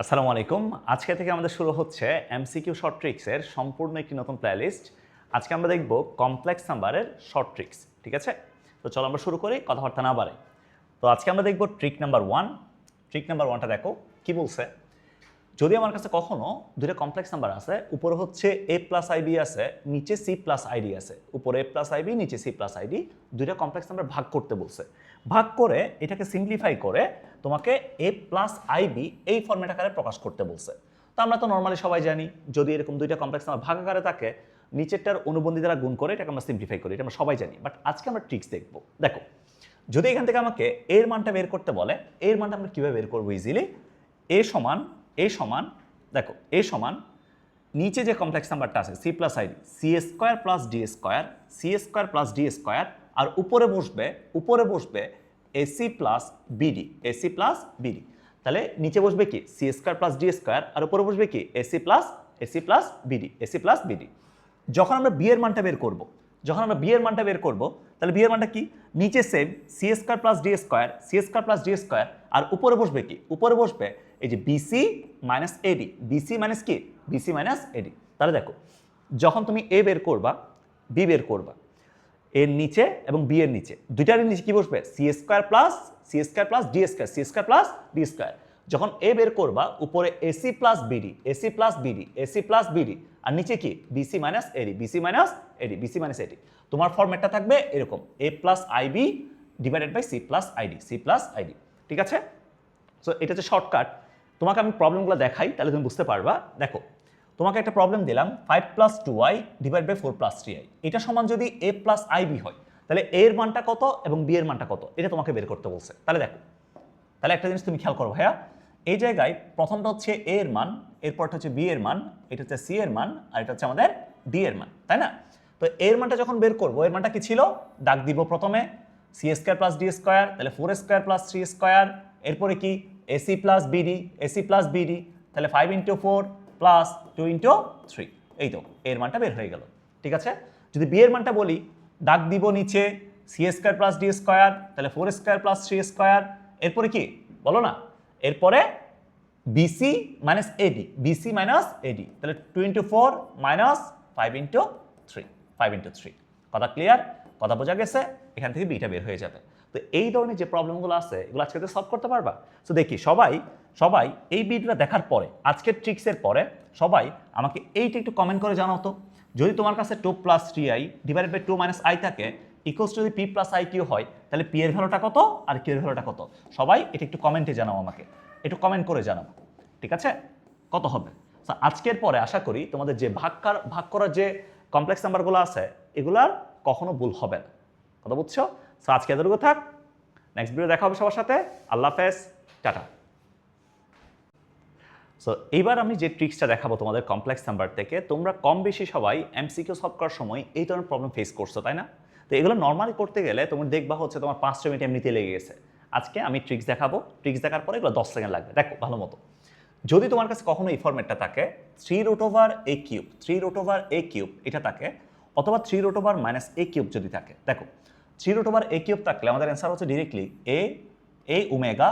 আসসালামু আলাইকুম। আজকে থেকে আমাদের শুরু হচ্ছে এমসিকিউ শর্ট ট্রিক্সের সম্পূর্ণ একটি নতুন প্লেলিস্ট। আজকে আমরা দেখব কমপ্লেক্স নাম্বারের শর্ট ট্রিক্স, ঠিক আছে? তো চলো আমরা শুরু করি, কথাবার্তা না বাড়াই। তো আজকে আমরা দেখব ট্রিক নাম্বার 1। ট্রিক নাম্বার 1টা দেখো কি বলছে। যদি আমার কাছে কখনো দুটো কমপ্লেক্স নাম্বার আছে, উপরে হচ্ছে a প্লাস আইবি আছে, নিচে c প্লাস আইডি আছে, উপরে a প্লাস আইবি, নিচে c প্লাস আইডি, দুইটা কমপ্লেক্স নাম্বার ভাগ করতে বলছে। ভাগ করে এটাকে সিম্পলিফাই করে তোমাকে a প্লাস আইবি এই ফর্মেট আকারে প্রকাশ করতে বলছে। তো আমরা তো নর্মালি সবাই জানি, যদি এরকম দুইটা কমপ্লেক্স নাম্বার ভাগ আকারে থাকে, নিচেরটার অনুবন্ধী দ্বারা গুণ করে এটাকে আমরা সিম্পলিফাই করি, এটা আমরা সবাই জানি। বাট আজকে আমরা ট্রিক্স দেখব। দেখো, যদি এখান থেকে আমাকে এর মানটা বের করতে বলে, এর মানটা আমরা কীভাবে বের করবো ইজিলি। এ সমান দেখো, এ সমান নিচে যে কমপ্লেক্স নাম্বারটা আছে C plus ID, C square plus D square, C square plus D square, আর উপরে বসবে AC plus BD, AC plus BD. তাহলে নিচে বসবে কি C square plus D square, আর উপরে বসবে কি AC plus BD, AC plus BD. যখন আমরা বি এর মানটা বের করব, তাহলে বি এর মানটা কি, নিচে same C square plus D square, C square plus D square, আর উপরে বসবে কি, উপরে বসবে এই যে BC minus AD, BC minus কি, বিসি মাইনাস এডি। তাহলে দেখো, যখন তুমি এ বের করবা, বি বের করবা, এর নিচে এবং বি এর নিচে দুইটার নিচে কি বসবে, C square plus D square, C square plus D square. যখন এ বের করবা, উপরে AC plus BD, AC plus BD, AC plus BD, আর নিচে কি BC minus AD, BC minus AD, BC minus AD. তোমার ফরম্যাটটা থাকবে এরকম, A plus IB divided by C plus ID, C plus ID, ঠিক আছে? সো এটা হচ্ছে শর্টকাট। তোমাকে আমি প্রবলেমগুলো দেখাই, তাহলে তুমি বুঝতে পারবা। দেখো, তোমাকে একটা প্রবলেম দিলাম, 5 plus 2y divide by 4 plus 3i, এটা সমান যদি a প্লাস আইবি হয়, তাহলে a এর মানটা কত এবং b এর মানটা কত, এটা তোমাকে বের করতে বলছে। তাহলে দেখো, তাহলে একটা জিনিস তুমি খেয়াল করো ভাইয়া, এই জায়গায় প্রথমটা হচ্ছে a এর মান, এরপরটা হচ্ছে b এর মান, এটা হচ্ছে c এর মান, আর এটা হচ্ছে আমাদের d এর মান, তাই না? তো এর মানটা যখন বের করবো, এর মানটা কি ছিল, দাগ দিব প্রথমে C square plus D square, তাহলে 4 স্কোয়ার প্লাস 3 স্কোয়ার, এরপরে কি AC plus BD, AC plus BD, তাহলে 5 ইন্টু 4 প্লাস 2 ইন্টু 3, এই তো এর মানটা বের হয়ে গেল, ঠিক আছে? যদি বি এর মানটা বলি, দাগ দিব নিচে C square plus D square, তাহলে 4 স্কোয়ার প্লাস 3 স্কোয়ার, এরপরে কি বলো না, এরপরে BC minus AD, BC minus AD, তাহলে 2 ইন্টু 4 মাইনাস 5 ইন্টু 3, 5 ইন্টু 3। কথা ক্লিয়ার? কথা বোঝা গেছে? এখান থেকে বিটা বের হয়ে যাবে। তো এই ধরনের যে প্রবলেমগুলো আছে, এগুলো আজকে সলভ করতে পারবা। তো দেখি সবাই এই ভিডিওটা দেখার পরে, আজকের ট্রিক্সের পরে সবাই আমাকে এইটা একটু কমেন্ট করে জানাও তো, যদি তোমার কাছে 2 plus 3i divided by 2 minus i থাকে, ইকুয়ালস যদি পি প্লাস আই কিউ হয়, তাহলে পি এর ভ্যালুটা কত আর কিউ এর ভ্যালুটা কত? সবাই এটা একটু কমেন্টে জানাও, আমাকে একটু কমেন্ট করে জানাও, ঠিক আছে? কত হবে? তো আজকের পরে আশা করি তোমাদের যে ভাগ করার যে কমপ্লেক্স নাম্বারগুলো আছে, এগুলার কখনো ভুল হবে না। কথা বুঝছো? সো আজকে এতটুকু থাক, নেক্সট ভিডিও দেখা হবে সবার সাথে। আল্লাহ হাফেজ, টাটা। সো এইবার আমি যে ট্রিক্সটা দেখাবো তোমাদের কমপ্লেক্স নাম্বার থেকে, তোমরা কম বেশি সবাই এমসিকিউ সলভ করার সময় এই ধরনের প্রবলেম ফেস করছো, তাই না? তো এগুলো নর্মালি করতে গেলে তুমি দেখবা হচ্ছে তোমার 5 মিনিট এমনিতে লেগে গেছে। আজকে আমি ট্রিক্স দেখাবো, ট্রিক্স দেখার পরে এগুলো 10 সেকেন্ড লাগবে। দেখো ভালো মতো, যদি তোমার কাছে কখনো এই ফরম্যাটটা থাকে, 3 root over A cube, 3 root over A cube এটা থাকে, অথবা 3 root over minus A cube যদি থাকে, দেখো 3 রুট ওভার এ কিউব থাকলে আমাদের অ্যান্সার হচ্ছে ডিরেক্টলি এ ওমেগা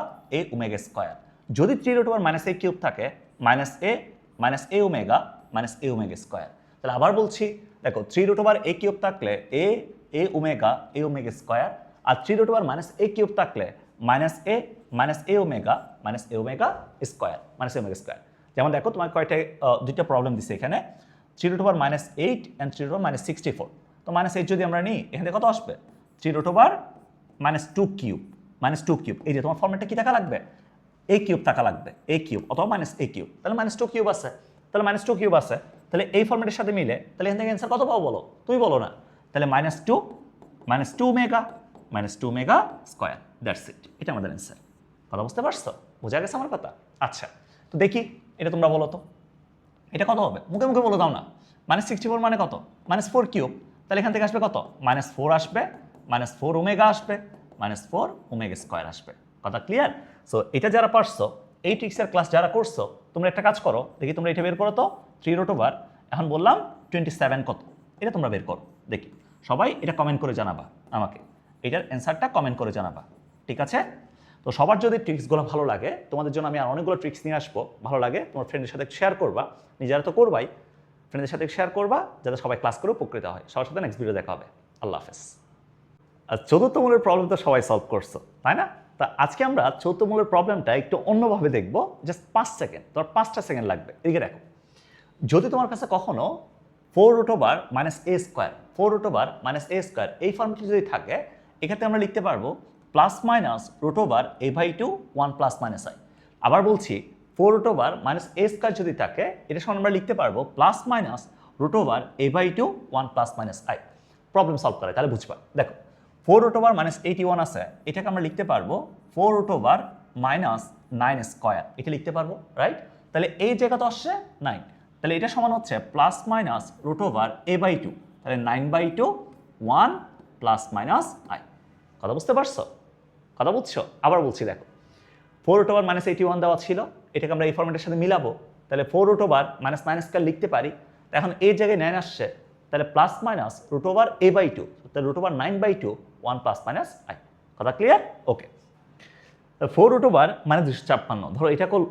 স্কোয়ার। যদি 3 root over minus A cube থাকে, মাইনাস এ ওমেগা স্কোয়ার। তাহলে আবার বলছি, দেখো 3 রুট ওভার এ কিউব থাকলে এ ওমেগা স্কোয়ার, আর 3 root over minus A cube থাকলে মাইনাস এ ওমেগা স্কোয়ার, যেমন দেখো তোমার দুইটা প্রবলেম দিচ্ছে এখানে, 3 root over minus 8 and 3 root over minus 64। তো মাইনাস 8 যদি আমরা নিই, এখানে কত আসবে, 3 রুট ওভার মাইনাস 2 কিউব, এই যে তোমার ফর্মেটটা কি থাকা লাগবে, এ কিউব থাকা লাগবে, এ কিউব অথবা মাইনাস এ কিউব, তাহলে মাইনাস 2 কিউব আছে, তাহলে এই ফর্মেটের সাথে মিলে, তাহলে এখান থেকে অ্যান্সার কত পাবো বলো, তুমি বলো না, তাহলে minus two omega square, that's it, এটা আমাদের অ্যান্সার। কথা বুঝতে পারছো? বোঝা গেছে আমার কথা? আচ্ছা, তো দেখি এটা তোমরা বলো তো, এটা কত হবে, মুখে মুখে বলে দাও না। মাইনাস 64 মানে কত, মাইনাস 4 কিউব, তাহলে এখান থেকে আসবে কত, মাইনাস 4 আসবে, মাইনাস 4 ওমেগা আসবে, মাইনাস 4 ওমেগা স্কোয়ার আসবে। কথা ক্লিয়ার? সো এটা যারা পারছো, এই ট্রিক্সের ক্লাস যারা করছো, তোমরা একটা কাজ করো, দেখি তোমরা এটা বের করো তো, 3 রুট ওভার, এখন বললাম 27 কত, এটা তোমরা বের করো দেখি। সবাই এটা কমেন্ট করে জানাবা আমাকে, এটার অ্যান্সারটা কমেন্ট করে জানাবা, ঠিক আছে? তো তো সবার যদি ট্রিক্সগুলো ভালো লাগে, তোমাদের জন্য আমি আর অনেকগুলো ট্রিক্স নিয়ে আসবো, ভালো লাগে তোমার ফ্রেন্ডের সাথে শেয়ার করবা, নিজেরা তো করবাই, ফ্রেন্ডের সাথে শেয়ার করবা যাতে সবাই ক্লাস করে উপকৃত হয়। সবার সাথে নেক্সট ভিডিও দেখা হবে। আল্লাহ হাফেজ। আর চতুর্থ মূলের প্রবলেম তো সবাই সলভ করছো, তাই না? তা আজকে আমরা চতুর্থ মূলের প্রবলেমটা একটু অন্যভাবে দেখবো। জাস্ট 5 সেকেন্ড, তোমার 5টা সেকেন্ড লাগবে। এদিকে দেখো, যদি তোমার কাছে কখনো 4√(-a², 4√(-a²) এই ফর্মটি যদি থাকে, এক্ষেত্রে আমরা লিখতে পারবো +(√a/2 1 +-i)। আবার বলছি, 4√(-a² যদি থাকে, এটা সমান আমরা লিখতে পারবো +(√a/2 1 +-i)। প্রবলেম সলভ করে তাহলে বুঝবা। দেখো, 4√-81 আছে, এটাকে আমরা লিখতে পারবো 4√-9², এটা লিখতে পারবো, রাইট? তাহলে এই জায়গা তো আসছে 9, তাহলে এটা সমান হচ্ছে +(√a/2), তাহলে 9/2 1 +-i। কথা বুঝতে পারছো? কথা বুঝছো? আবার বলছি, দেখো 4√-81 দেওয়া ছিল, এটাকে আমরা এই ফর্মেটের সাথে মিলাবো, তাহলে 4√-9² লিখতে পারি। এখন এই জায়গায় 9 আসছে, তাহলে +(√a/2), তাহলে √9/2 1 +-i। কথা ক্লিয়ার? ওকে। 4√-256, ধরো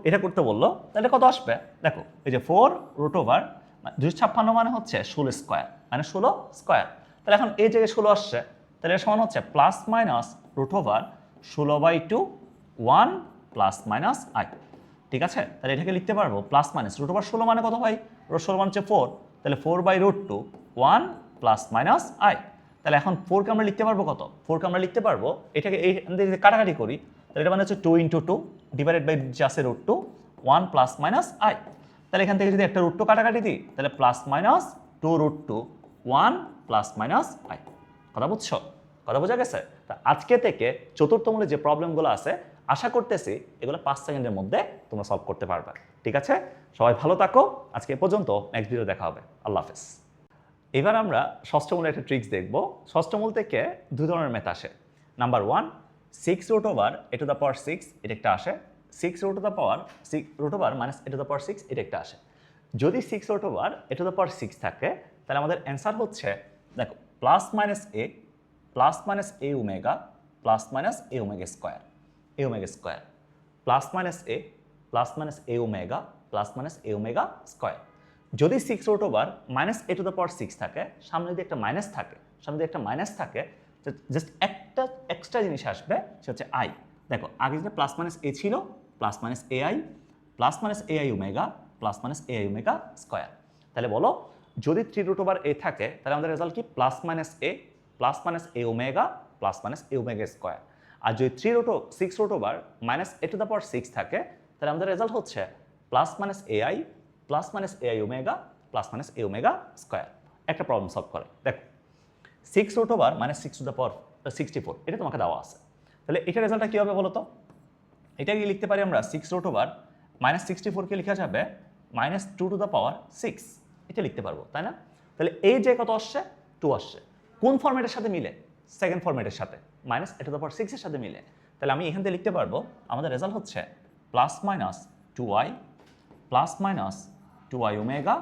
এটা করতে বললো, তাহলে কত আসবে? দেখো, এই যে 4√256 মানে হচ্ছে 16², মানে 16²। তাহলে এখন এই জায়গায় 16 আসছে, তাহলে এর সমান হচ্ছে +(16/2 1 +-i। ঠিক আছে? তাহলে এটাকে লিখতে পারবো +(16) মানে কত ভাই? √16 মানে হচ্ছে 4, তাহলে 4/√2 1 +-i। তাহলে এখন 4কে আমরা লিখতে পারবো কত? 4কে আমরা লিখতে পারবো, এটাকে এই কাটাকাটি করি, তাহলে এটা মানে হচ্ছে 2 × 2 ডিভাইডেড বাই জাস্ট √2 1 +-i। তাহলে এখান থেকে যদি একটা √2 কাটাকাটি দিই, তাহলে +-2√2 1 +-i। কথা বুঝছো? কথা বোঝা গেছে? তা আজকে থেকে চতুর্থ মূলে যে প্রবলেমগুলো আছে, আশা করতেছি এগুলো 5 সেকেন্ডের মধ্যে তোমরা সলভ করতে পারবে। ঠিক আছে? সবাই ভালো থাকো। আজকে এ পর্যন্ত, নেক্সট ভিডিও দেখা হবে। আল্লাহ হাফেজ। এবার আমরা ষষ্ঠ মূলের একটা ট্রিক্স দেখব। ষষ্ঠ মূল থেকে দুই ধরনের ম্যাথ আসে। নাম্বার 1, 6√(a⁻6) এটা একটা আসে, 6√(-a⁻6) এটা একটা আসে। যদি 6√(a⁻6) থাকে, তাহলে আমাদের অ্যান্সার হচ্ছে, দেখো, +-a +-a omega +-a ওমেগা² +-a omega +-a ওমেগা²। যদি 6√(-a⁻6) থাকে, সামনে যদি একটা মাইনাস থাকে, জাস্ট একটা এক্সট্রা জিনিস আসবে, সেটা হচ্ছে i। দেখো, আগে যেটা +-a ছিল, +-ai +-ai ওমেগা +-ai ওমেগা²। তাহলে বলো, যদি 3√a থাকে, তাহলে আমাদের রেজাল্ট কি? +-a +-a omega +-a ওমেগা²। আর যদি 6√(-a⁻6) থাকে, তাহলে আমাদের রেজাল্ট হচ্ছে +-ai +-ai ওমেগা +-a ওমেগা²। একটা প্রবলেম সলভ করে। দেখো, 6√(-664) এটা তোমাকে দেওয়া আছে, তাহলে এটার রেজাল্টটা কী হবে বলো তো? এটাকে লিখতে পারি আমরা 6√(-64)কে লেখা যাবে -2⁶, এটা লিখতে পারবো, তাই না? তাহলে এই যে কত আসছে? 2 আসছে। কোন ফরম্যাটের সাথে মিলে? সেকেন্ড ফরম্যাটের সাথে, -2⁶ এর সাথে মিলে। তাহলে আমি এখান থেকে লিখতে পারবো, আমাদের রেজাল্ট হচ্ছে +-2i +-2i ওমেগা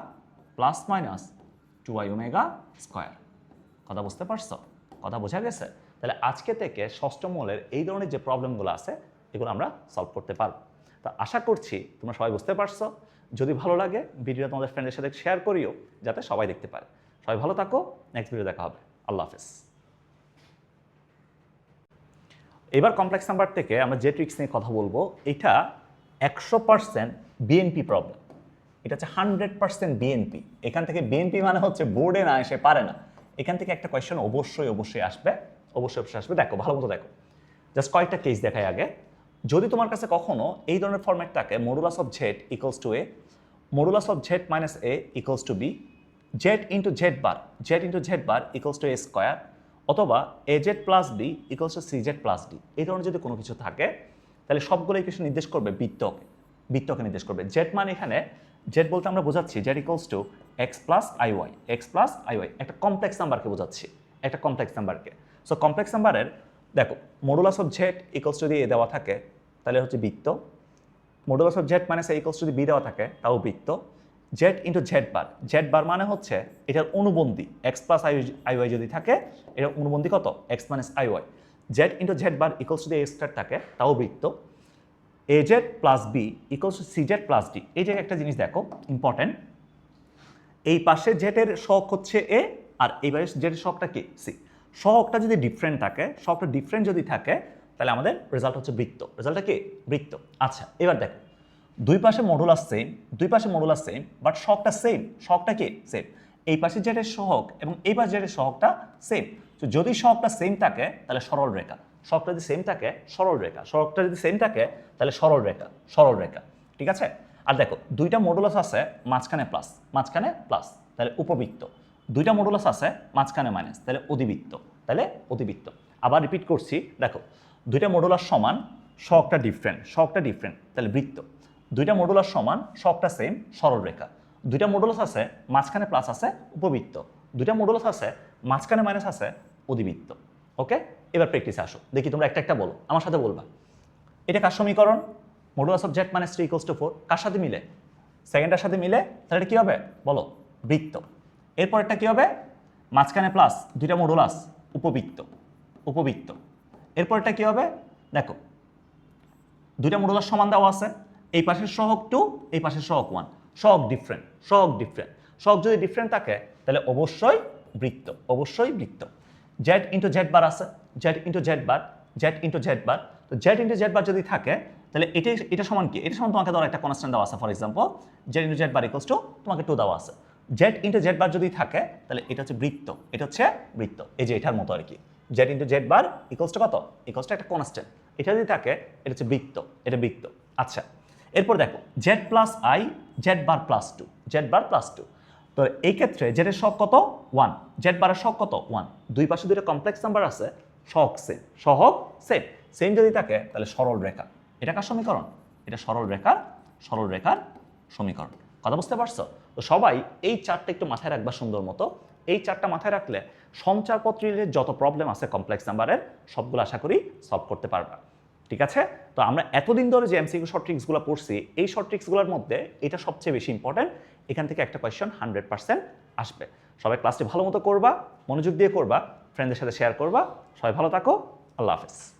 +-2i ওমেগা²। কথা বুঝতে পারছো? কথা বোঝা গেছে? তাহলে আজকে থেকে ষষ্ঠ মূলের এই ধরনের যে প্রবলেমগুলো আছে, এগুলো আমরা সলভ করতে পারবো। তা আশা করছি তোমরা সবাই বুঝতে পারছো। যদি ভালো লাগে, ভিডিওটা তোমাদের ফ্রেন্ডের সাথে শেয়ার করিও, যাতে সবাই দেখতে পারে। সবাই ভালো থাকো, নেক্সট ভিডিও দেখা হবে। আল্লাহ হাফেজ। এবার কমপ্লেক্স নাম্বার থেকে আমরা যে ট্রিক্স নিয়ে কথা বলবো, এটা 100% বিএনপি প্রবলেম। এটা হচ্ছে 100% বিএনপি। এখান থেকে বিএনপি মানে হচ্ছে বোর্ডে না এসে পারে না। এখান থেকে একটা কোয়েশ্চেন অবশ্যই আসবে, অবশ্যই আসবে। দেখো, ভালো মতো দেখো, জাস্ট কয়েকটা কেস দেখাই আগে। যদি তোমার কাছে কখনো এই ধরনের ফরম্যাট থাকে, (z = a, (z-a = b, z = a², অথবা az + b = cz + d, এই ধরনের যদি কোনো কিছু থাকে, তাহলে সবগুলোই কিছু নির্দেশ করবে বৃত্তকে নির্দেশ করবে। জেড মানে এখানে, জেড বলতে আমরা বোঝাচ্ছি z = x + iy, একটা কমপ্লেক্স নাম্বারকে বোঝাচ্ছি, একটা কমপ্লেক্স নাম্বারকে। সো কমপ্লেক্স নাম্বারের দেখো, (z = a দেওয়া থাকে, তাহলে হচ্ছে বৃত্ত। (z - a = b দেওয়া থাকে, তাও বৃত্ত। z × z মানে হচ্ছে এটার অনুবন্ধী, x + iy যদি থাকে, এটার অনুবন্ধী কত? x - iy। Z into Z bar equals to A square থাকে, তাও বৃত্ত। A Z plus B equals to C Z plus D. এই জায়গায় একটা জিনিস দেখো ইম্পর্টেন্ট, এই পাশে জেডের সহগ হচ্ছে এ, আর এই পাশে জেডের সহগটা কি সি। সহগটা যদি ডিফারেন্ট থাকে, সহগটা ডিফারেন্ট যদি থাকে, তাহলে আমাদের রেজাল্ট হচ্ছে বৃত্ত। রেজাল্টটা কি বৃত্ত। আচ্ছা এবার দেখো, দুই পাশে মডুলাস সেম, দুই পাশে মডুলাস সেম, বাট সহগটা সেম। সহগটা কি সেম। এই পাশে জেডের সহগ এবং এই পাশে জেডের সহগটা সেম। তো যদি সহগটা সেম থাকে তাহলে সরল রেখা। সহগটা যদি সেম থাকে সরল রেখা। সহগটা যদি সেম থাকে তাহলে সরল রেখা, সরল রেখা। ঠিক আছে। আর দেখো দুইটা মডুলাস আছে, মাঝখানে প্লাস, মাঝখানে প্লাস, তাহলে উপবৃত্ত। দুইটা মডুলাস আছে, মাঝখানে মাইনাস, তাহলে অধিবৃত্ত, তাহলে অধিবৃত্ত। আবার রিপিট করছি, দেখো দুইটা মডুলাস সমান, সহগটা ডিফারেন্ট, সহগটা ডিফারেন্ট, তাহলে বৃত্ত। দুইটা মডুলাস সমান, সহগটা সেম, সরল রেখা। দুইটা মডুলাস আছে, মাঝখানে প্লাস আছে, উপবৃত্ত। দুইটা মডুলাস আছে, মাঝখানে মাইনাস আছে, অধিবৃত্ত। ওকে, এবার প্র্যাকটিসে আসো, দেখি তোমরা একটা একটা বলো, আমার সাথে বলবা। এটা কার সমীকরণ? Modulus of Z minus 3 equals to 4। কার সাথে মিলে? সেকেন্ডটার সাথে মিলে। তাহলে এটা কী হবে বলো? বৃত্ত। এরপরটা কী হবে? মাঝখানে প্লাস, দুইটা মডুলাস, উপবৃত্ত, উপবৃত্ত। এরপরটা কী হবে? দেখো দুইটা মডুলাস সমান দেওয়া আছে, এই পাশের সহগ 2, এই পাশের সহগ 1। সহগ ডিফারেন্ট, সহগ ডিফারেন্ট। সহগ যদি ডিফারেন্ট থাকে তাহলে অবশ্যই বৃত্ত, অবশ্যই বৃত্ত। জেড ইন্টু জেড বার আছে, জেড ইন্টু জেড বার, জেড ইন্টু জেড বার। তো জেড ইন্টু জেড বার যদি থাকে তাহলে এটা সমান কি? এটা সমান তোমাকে ধরো একটা কনস্ট্যান্ট দেওয়া আছে, for example Z into Z bar equals two তোমাকে 2 দেওয়া আছে। জেড ইন্টু জেড বার যদি থাকে তাহলে এটা হচ্ছে বৃত্ত, এটা হচ্ছে বৃত্ত। এই যে এটার মতো আর কি, Z into Z bar equals two কত? ইকুয়ালস টু একটা কনস্ট্যান্ট। এটা যদি থাকে এটা হচ্ছে বৃত্ত, এটা বৃত্ত। আচ্ছা এরপর দেখো Z plus I, Z bar plus 2, Z bar plus 2। তো এই ক্ষেত্রে জেডের সহগ কত? 1, জেড বারের সহগ কত? 1। দুই পাশে দুইটা কমপ্লেক্স নাম্বার আছে, সহগ সেম, সহগ সেম। সেম যদি থাকে তাহলে সরল রেখা। এটা কার সমীকরণ? এটা সরল রেখার, সরল রেখার সমীকরণ। কথা বুঝতে পারছো? তো সবাই এই চারটা একটু মাথায় রাখবা সুন্দর মতো। এই চারটা মাথায় রাখলে সঞ্চারপত্রের যত প্রবলেম আছে কমপ্লেক্স নাম্বারের সবগুলো আশা করি সলভ করতে পারবা। ঠিক আছে। তো আমরা এতদিন ধরে যে এমসিকিউ শর্ট ট্রিক্সগুলো পড়ছি, এই শর্ট ট্রিক্সগুলোর মধ্যে এটা সবচেয়ে বেশি ইম্পর্টেন্ট। এখান থেকে একটা কোয়েশ্চেন 100% আসবে। সবাই ক্লাসটি ভালো মতো করবা, মনোযোগ দিয়ে করবা, ফ্রেন্ডদের সাথে শেয়ার করবা। সবাই ভালো থাকো, আল্লাহ হাফেজ।